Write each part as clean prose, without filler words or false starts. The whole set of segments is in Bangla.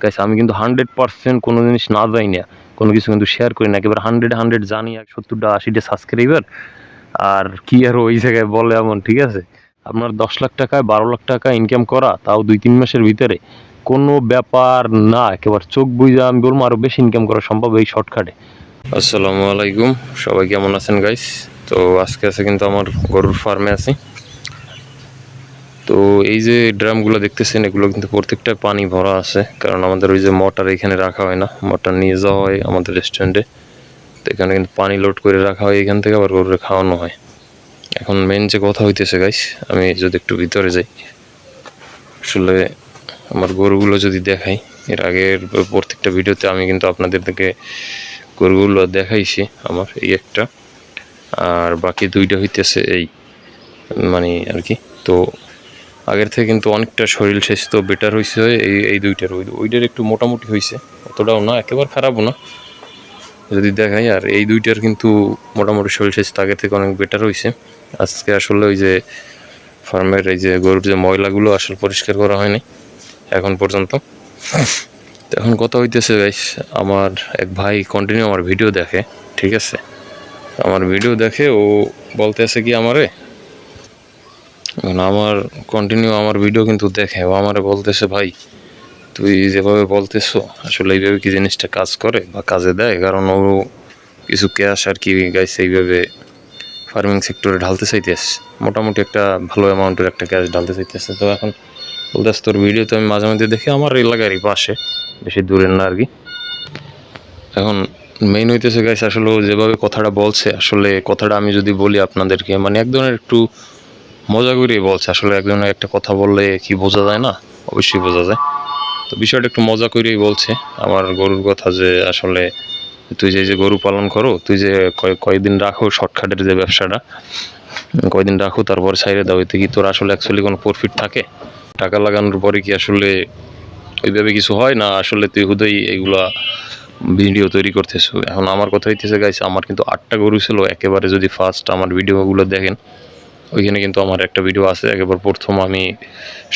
গাইস আমি কিন্তু 100% কোনো জিনিস না যাই না, কোনো কিছু কিন্তু শেয়ার করি না, একেবারে 100 জানি। 70টা 80টা সাবস্ক্রাইবার আর কি আর ওই জায়গায় বলে এমন, ঠিক আছে? আপনার 10 লাখ টাকায় 12 লাখ টাকা ইনকাম করা, তাও 2-3 মাসের ভিতরে, কোনো ব্যাপার না। একেবারে চোখ বুঝে আমি বলবো আরো বেশি ইনকাম করা সম্ভব এই শর্টকাটে। আসসালামু আলাইকুম, সবাই কেমন আছেন গাইস? তো আজকে আছে কিন্তু আমার গরুর ফার্মে আছি। তো এই যে ড্রামগুলো দেখতেছেন, এগুলো কিন্তু প্রত্যেকটা পানি ভরা আছে, কারণ আমাদের ওই যে মোটর এখানে রাখা হয় না, মোটর নিয়ে যাওয়া হয় আমাদের রেস্টুরেন্টে। তো এখানে কিন্তু পানি লোড করে রাখা হয়, এখান থেকে আবার গরুরে খাওয়ানো হয়। এখন মেন যে কথা হইতেছে গাইস, আমি যদি একটু ভিতরে যাই, আসলে আমার গরুগুলো যদি দেখাই, এর আগের প্রত্যেকটা ভিডিওতে আমি কিন্তু আপনাদেরকে গরুগুলো দেখাইছি। আমার এই একটা আর বাকি দুইটা হইতেছে এই মানে আর কি। তো আগের থেকে কিন্তু অনেকটা শরীর স্বাস্থ্য বেটার হয়েছে এই দুইটার। ওইটার একটু মোটামুটি হয়েছে, অতটাও না, একেবারে খারাপও না যদি দেখাই। আর এই দুইটার কিন্তু মোটামুটি শরীর স্বাস্থ্য আগের থেকে অনেক বেটার হয়েছে। আজকে আসলে ওই যে ফার্মের এই যে গরুর যে ময়লাগুলো আসলে পরিষ্কার করা হয়নি এখন পর্যন্ত। তো এখন কথা হইতেছে গাইস, আমার এক ভাই কন্টিনিউ আমার ভিডিও দেখে, ঠিক আছে? আমার ভিডিও দেখে, ও বলতেছে কি আমারে, আমার কন্টিনিউ আমার ভিডিও কিন্তু দেখে, ও আমারে বলতেছে, ভাই তুই যেভাবে বলতেছো আসলে এইভাবে কি জিনিসটা কাজ করে বা কাজে দেয়? কারণ ও কিছু ক্যাশ আর কি গাইস এইভাবে ফার্মিং সেক্টরে ঢালতে চাইতেছে, মোটামুটি একটা ভালো অ্যামাউন্টের একটা ক্যাশ ঢালতে চাইতেছে। তো এখন বলতেছে তোর ভিডিও তো আমি মাঝে মাঝে দেখি, আমার এলাকারই পাশে, বেশি দূরের না আর কি। এখন মেইন হইতেছে গাইস, আসলে যেভাবে কথাটা বলছে, আসলে কথাটা আমি যদি বলি আপনাদেরকে, মানে এক ধরনের একটু মজা করেই বলছে। আসলে একজনের একটা কথা বললে কি বোঝা যায় না? অবশ্যই বোঝা যায়। তো বিষয়টা একটু মজা করেই বলছে আমার গরুর কথা, যে আসলে তুই যে গরু পালন করো, তুই যে কয়েকদিন রাখো শর্টকাটের যে ব্যবসাটা, কয়েকদিন রাখো তারপর ছাইড়ে দাও, এতে কি তোর আসলে অ্যাকচুয়ালি কোনো প্রফিট থাকে? টাকা লাগানোর পরে কি আসলে ওইভাবে কিছু হয় না? আসলে তুই হুদই এগুলা ভিডিও তৈরি করতেছো। এখন আমার কথা হইতেছে গাইছে, আমার কিন্তু 8টা গরু ছিল একেবারে। যদি ফার্স্ট আমার ভিডিওগুলো দেখেন, ওইখানে কিন্তু আমার একটা ভিডিও আছে, একেবারে প্রথম আমি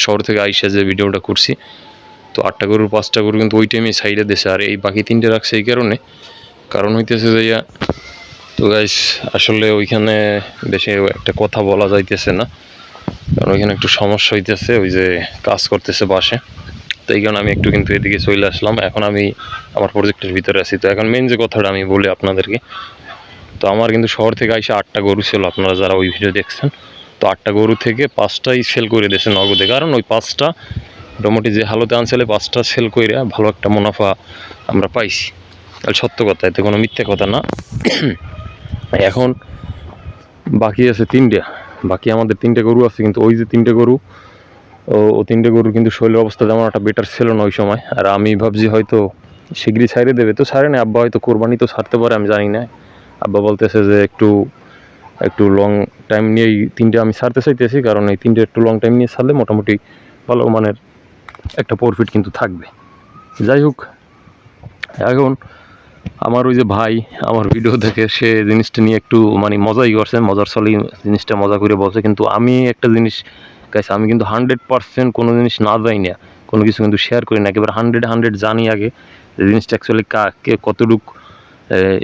শহর থেকে আইসা যে ভিডিওটা করছি। তো 8টা গরুর 5টা গরু কিন্তু ওই টাইমে সাইডে দিয়েছে, আর এই বাকি 3টে রাখছে এই কারণ হইতেছে যে তো গাইস আসলে ওইখানে বেশি একটা কথা বলা যাইতেছে না, কারণ ওইখানে একটু সমস্যা হইতেছে, ওই যে কাজ করতেছে বাসে। তো এই কারণে আমি একটু কিন্তু এদিকে চলে আসলাম। এখন আমি আমার প্রজেক্টের ভিতরে আছি। তো এখন মেন যে কথাটা আমি বলি আপনাদেরকে, তো আমার কিন্তু শহর থেকে আইসা 8টা গরু ছিল, আপনারা যারা ওই ভিডিও দেখছেন। তো 8টা গরু থেকে 5টাই সেল করে দিয়েছে নগদে, কারণ ওই 5টা মোটামুটি যে হালতে আনছিলে 5টা সেল করে ভালো একটা মুনাফা আমরা পাইছি। তাহলে সত্য কথা, এতে কোনো মিথ্যে কথা না। এখন বাকি আছে 3টে, বাকি আমাদের 3টে গরু আছে, কিন্তু ওই যে 3টে গরু, ও 3টে গরুর কিন্তু শরীরের অবস্থা তেমন একটা বেটার ছিল না ওই সময়। আর আমি ভাবছি হয়তো শীঘ্রই ছাড়ে দেবে, তো ছাড়ে না। আব্বা হয়তো কোরবানি তো ছাড়তে পারে, আমি জানি না। আব্বা বলতেছে যে একটু লং টাইম নিয়েই 3টে আমি ছাড়তে চাইতেছি, কারণ এই 3টে একটু লং টাইম নিয়ে ছাড়লে মোটামুটি ভালো মানের একটা প্রফিট কিন্তু থাকবে। যাই হোক, এখন আমার ওই যে ভাই আমার ভিডিও দেখে, সে জিনিসটা নিয়ে একটু মানে মজাই করছে, মজার ছলেই জিনিসটা মজা করে বলছে। কিন্তু আমি একটা জিনিস গাইছে, আমি কিন্তু 100% কোনো জিনিস না যাই না, কোনো কিছু কিন্তু শেয়ার করি না, একেবারে 100 জানি আগে যে জিনিসটা অ্যাকচুয়ালি কে কতটুক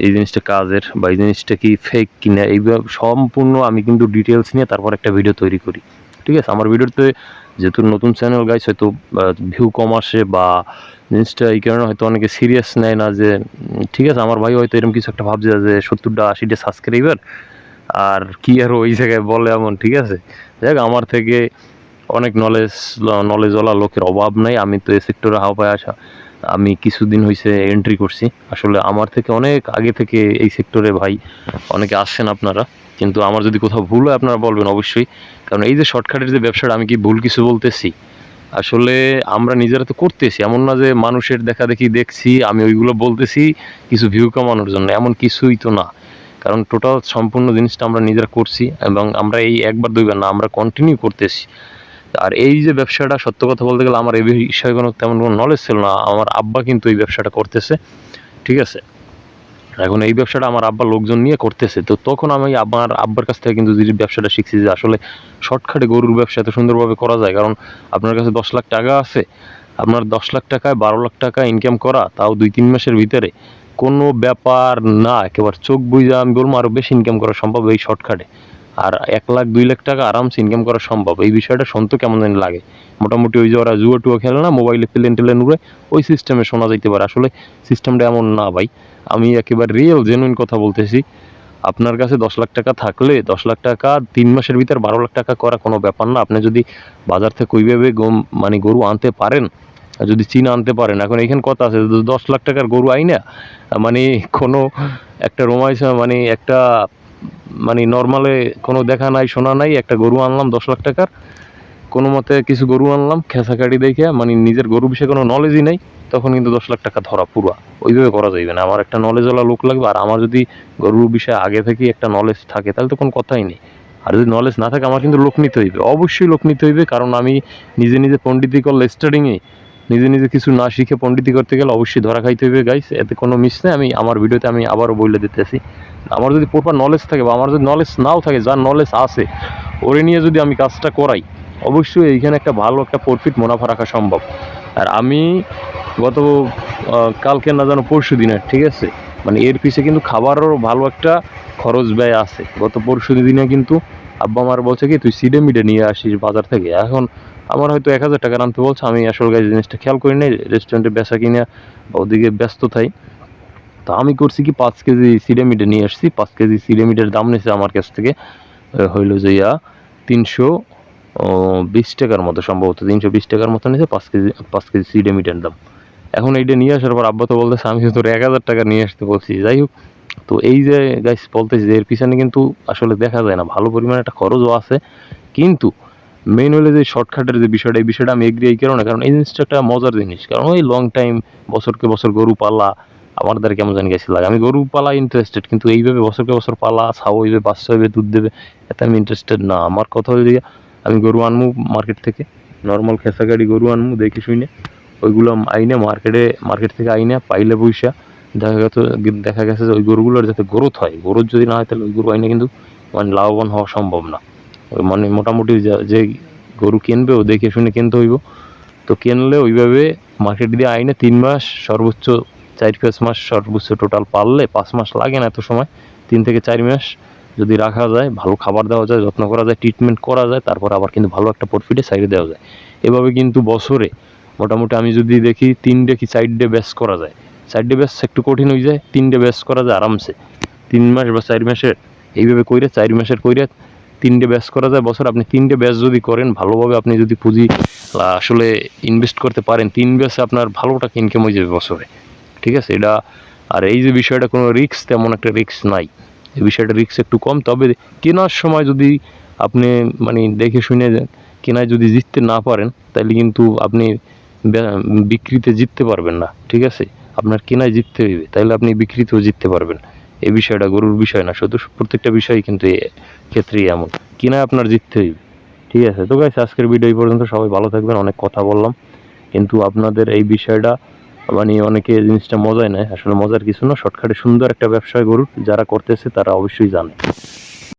এই জিনিসটা কাজের, বা এই জিনিসটা কি ফেক কিনা, এইভাবে সম্পূর্ণ আমি কিন্তু ডিটেলস নিয়ে তারপর একটা ভিডিও তৈরি করি, ঠিক আছে? আমার ভিডিওতে যেহেতু নতুন চ্যানেল গাইছে, হয়তো ভিউ কম আসে বা জিনিসটা এই কারণে হয়তো অনেকে সিরিয়াস নেয় না, যে ঠিক আছে আমার ভাই হয়তো এরকম কিছু একটা ভাবছে যে 70টা 80টা সাবস্ক্রাইবার আর কি আর ওই জায়গায় বলে এমন, ঠিক আছে? দেখ, আমার থেকে অনেক নলেজওয়ালা লোকের অভাব নাই। আমি তো এই সেক্টরে হাওয়ায় আসা, আমি কিছুদিন হয়েছে এন্ট্রি করছি। আসলে আমার থেকে অনেক আগে থেকে এই সেক্টরে ভাই অনেকে আসছেন আপনারা, কিন্তু আমার যদি কোথাও ভুল হয় আপনারা বলবেন অবশ্যই। কারণ এই যে শর্টকাটের যে ব্যবসাটা, আমি কি ভুল কিছু বলতেছি? আসলে আমরা নিজেরা তো করতেছি, এমন না যে মানুষের দেখা দেখি দেখছি আমি ওইগুলো বলতেছি কিছু ভিউ কামানোর জন্য, এমন কিছুই তো না। কারণ টোটাল সম্পূর্ণ জিনিসটা আমরা নিজেরা করছি, এবং আমরা এই একবার দুইবার না, আমরা কন্টিনিউ করতেছি। আর এই যে ব্যবসাটা, সত্য কথা বলতে গেলে আমার এই বিষয়ে তেমন কোনো নলেজ ছিল না। আমার আব্বা কিন্তু এই ব্যবসাটা করতেছে, ঠিক আছে? এখন এই ব্যবসাটা আমার আব্বা লোকজন নিয়ে করতেছে। তো তখন আমি আমার আব্বার কাছ থেকে কিন্তু ব্যবসাটা শিখছি, যে আসলে শর্টকাটে গরুর ব্যবসা এত সুন্দরভাবে করা যায়। কারণ আপনার কাছে 10 লাখ টাকা আছে, আপনার 10 লাখ টাকায় 12 লাখ টাকা ইনকাম করা, তাও 2-3 মাসের ভিতরে, কোনো ব্যাপার না। একেবারে চোখ বুইজা আমি বলবো আরও বেশি ইনকাম করা সম্ভব এই শর্টকাটে। আর 1 লাখ 2 লাখ টাকা আরামসে ইনকাম করা সম্ভব। এই বিষয়টা শুনতে কেমন জানি লাগে। মোটামুটি ওই যে ওরা জুয়া টুয়া খেলে না, মোবাইলে প্লেন টেলেন উড়ে, ওই সিস্টেমে শোনা যাইতে পারে। আসলে সিস্টেমটা এমন না ভাই, আমি একেবারে রিয়েল জেনুইন কথা বলতেছি। আপনার কাছে 10 লাখ টাকা থাকলে 10 লাখ টাকা 3 মাসের ভিতর 12 লাখ টাকা করা কোনো ব্যাপার না। আপনি যদি বাজার থেকে ওইভাবে মানে গরু আনতে পারেন, যদি চীন আনতে পারেন, এখন এইখানে কথা আছে 10 লাখ টাকার গরু আইনা মানে কোনো একটা রোমাইসা মানে একটা মানে নর্মালে কোনো দেখা নাই শোনা নাই, একটা গরু আনলাম 10 লাখ টাকার, কোনো মতে কিছু গরু আনলাম খেসাকাটি দেখে, মানে নিজের গরু বিষয়ে কোনো নলেজই নেই, তখন কিন্তু 10 লাখ টাকা ধরা পুরা। ওইভাবে করা যাইবে না। আমার একটা নলেজওয়ালা লোক লাগবে, আর আমার যদি গরুর বিষয়ে আগে থেকে একটা নলেজ থাকে তাহলে তো কোনো কথাই নেই। আর যদি নলেজ না থাকে আমার কিন্তু লোক নিতে হইবে, অবশ্যই লোক নিতে হইবে। কারণ আমি নিজে নিজে পণ্ডিতি করলে স্টার্টিংয়ে নিজে নিজে কিছু না শিখে পণ্ডিতি করতে গেলে অবশ্যই ধরা খাইতে হইবে গাইস, এতে কোনো মিস নেই। আমি আমার ভিডিওতে আমি আবারও বলে দিতেছি, আমার যদি প্রপার নলেজ থাকে বা আমার যদি নলেজ নাও থাকে, যার নলেজ আছে ওরে নিয়ে যদি আমি কাজটা করাই, অবশ্যই এইখানে একটা ভালো একটা প্রফিট মুনাফা রাখা সম্ভব। আর আমি গত কালকে না জানো পরশু দিনের, ঠিক আছে, মানে এর পিছে কিন্তু খাবারেরও ভালো একটা খরচ ব্যয় আছে। গত পরশু দিনে কিন্তু আব্বা আমার বলছে কি তুই সিডে মিডে নিয়ে আসিস বাজার থেকে। এখন আমার হয়তো 1,000 টাকা আনতে বলছে, আমি আসলে গাইজ জিনিসটা খেয়াল করি নাই, রেস্টুরেন্টে বেচা কিনা বা ওদিকে ব্যস্ত থাই। তো আমি করছি কি 5 কেজি সিডে মিডে নিয়ে আসছি। 5 কেজি সিডে মিডের দাম নিয়েছে আমার কাছ থেকে হইল যে 320 টাকার মতো, সম্ভবত 320 টাকার মতো নিয়েছে 5 কেজি সিডে মিটের দাম। এখন এইটা নিয়ে আসার পর আব্বা তো বলতেছে আমি তোর 1,000 টাকা নিয়ে আসতে বলছি। যাই হোক, তো এই যে গাইস বলতেছি যে এর পিছনে কিন্তু আসলে দেখা যায় না, ভালো পরিমাণে একটা খরচও আছে। কিন্তু মেইন হলে যে শর্টকাটের যে বিষয়টা, এই বিষয়টা আমি এগ্রি এই কারণে, কারণ এই জিনিসটা একটা মজার জিনিস। কারণ ওই লং টাইম বছরকে বছর গরু পালা আমার দ্বারা কেমন জানি গেছে লাগে। আমি গরু পালা ইন্টারেস্টেড, কিন্তু এইভাবে বছরকে বছর পালা ছাও হইবে বাচ্চা হইবে দুধ দেবে এতে আমি ইন্টারেস্টেড না। আমার কথা হয়ে গিয়ে আমি গরু আনবো মার্কেট থেকে, নর্মাল খেসাগাড়ি গরু আনবো দেখে শুনে, ওইগুলো আইনে মার্কেট থেকে আইনে পাইলে পয়সা দেখা গেছে যে ওই গরুগুলোর যাতে গ্রোথ হয়, গ্রোথ যদি না হয় তাহলে ওই গরু আইনে কিন্তু মানে লাভবান হওয়া সম্ভব না। মানে মোটামুটি যে গরু কিনবে ও দেখে শুনে কিনতে হইব। তো কিনলে ওইভাবে মার্কেট দিয়ে আইনে 3 মাস সর্বোচ্চ 4-5 মাস সর্বোচ্চ টোটাল পারলে, 5 মাস লাগে না এত সময়, 3 থেকে 4 মাস যদি রাখা যায়, ভালো খাবার দেওয়া যায়, যত্ন করা যায়, ট্রিটমেন্ট করা যায়, তারপর আবার কিন্তু ভালো একটা প্রফিটে সাইডে দেওয়া যায়। এভাবে কিন্তু বছরে মোটামুটি আমি যদি দেখি 3-4 ব্যাচ করা যায়। 4 ব্যাচ একটু কঠিন হয়ে যায়, 3 ব্যাচ করা যায় আরামসে। 3 মাস বা 4 মাসের এইভাবে কইরে 4 মাসের কইরে 3 ব্যাচ করা যায় বছর। আপনি 3 ব্যাচ যদি করেন ভালোভাবে, আপনি যদি পুঁজি আসলে ইনভেস্ট করতে পারেন, 3 ব্যাচে আপনার ভালো টাকা ইনকাম হয়ে যাবে বছরে, ঠিক আছে এটা। আর এই যে বিষয়টা কোনো রিস্ক, তেমন একটা রিস্ক নাই, এই বিষয়টা রিস্ক একটু কম। তবে কেনার সময় যদি আপনি মানে দেখে শুনে কেনায় যদি জিততে না পারেন তাহলে কিন্তু আপনি বিক্রিতে জিততে পারবেন না, ঠিক আছে। আপনার কেনায় জিততে হইবে, তাহলে আপনি বিক্রিতেও জিততে পারবেন। এই বিষয়টা গরুর বিষয় না, শুধু প্রত্যেকটা বিষয় কিন্তু ক্ষেত্রেই এমন, কেনায় আপনার জিততে হইবে, ঠিক আছে। তো গাইস আজকের ভিডিও এই পর্যন্ত, সবাই ভালো থাকবেন। অনেক কথা বললাম, কিন্তু আপনাদের এই বিষয়টা মানে অনেকে জিনিসটা মজায় নেয়, আসলে মজার কিছু না। শর্টকাটে সুন্দর একটা ব্যবসা গরুর, যারা করতেছে তারা অবশ্যই জানে।